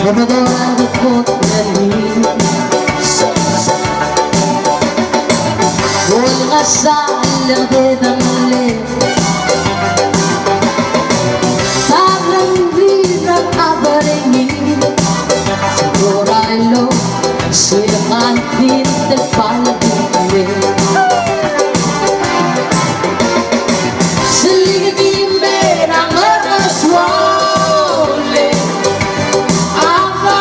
Come adorare potrei Vuoi lasciare le dalle Parlan vina abareni Sigurai lo Sirangan din del paladine Selingin merang araswale Ava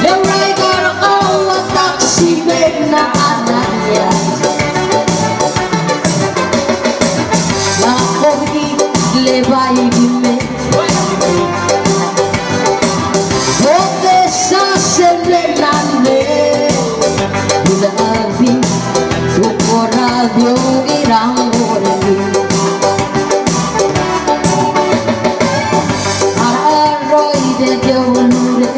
Lewrai garakaw at taksimen na ananya Lakogi lebay gime Bote sa selenande Bulabi Radio irang oreli Arroy de Diolure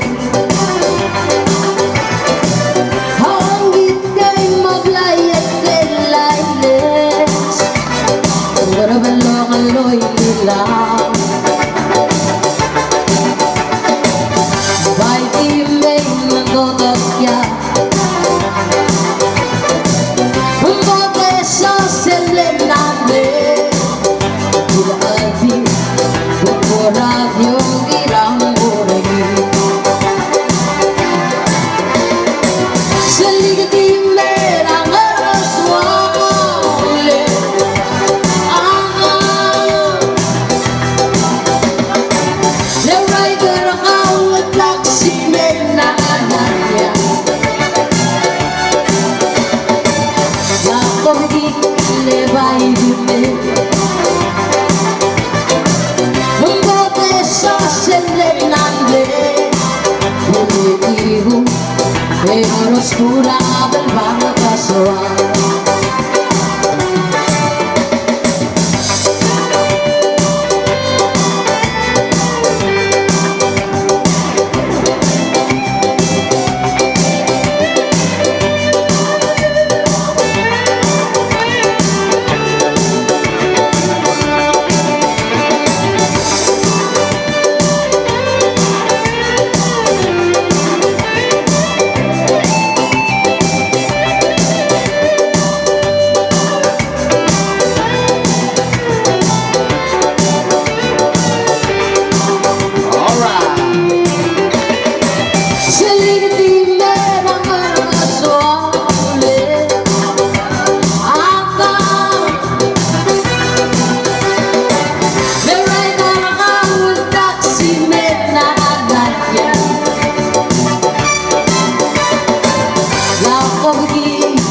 Hangit kay maglayat kay layles Garabalo aloy nila Bay imay magdodokya Radio irang oregi Seligati merang araswale Lewrai garakaw at taksimen na ananya Lakomigit lebay dime Selenande Bumitigo En oscura del barrio casual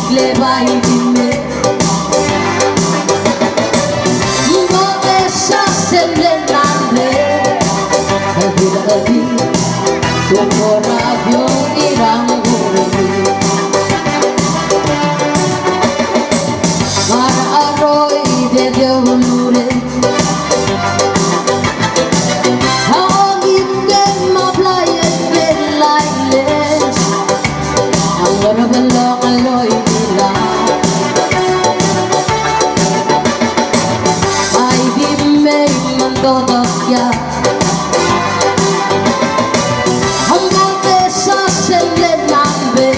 Lebay dime Bote sa selenande Agilagi Como radio irang oregi Para arroy de Diolure Hangit kay mablayat kay layles Ang garabalo aloy Dodokya Ang bote sa selenambe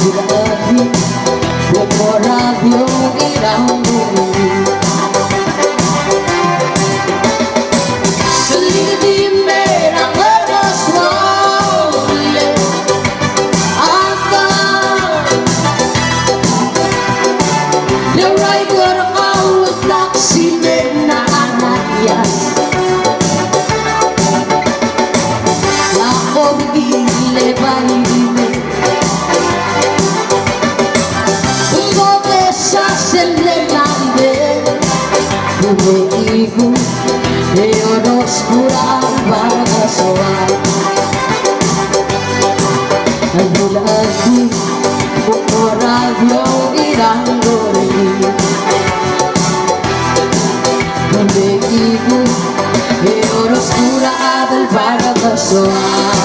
Bulabi Buko radio irang oregi Seligati merang araswale Aka Lewrai garakaw at taksimen na Lakogi lebay dime Bote sa selenande Bumitigo En oscura bargasoal Agulagi Buko radio irang oregi Bumitigo En oscura del bargasoal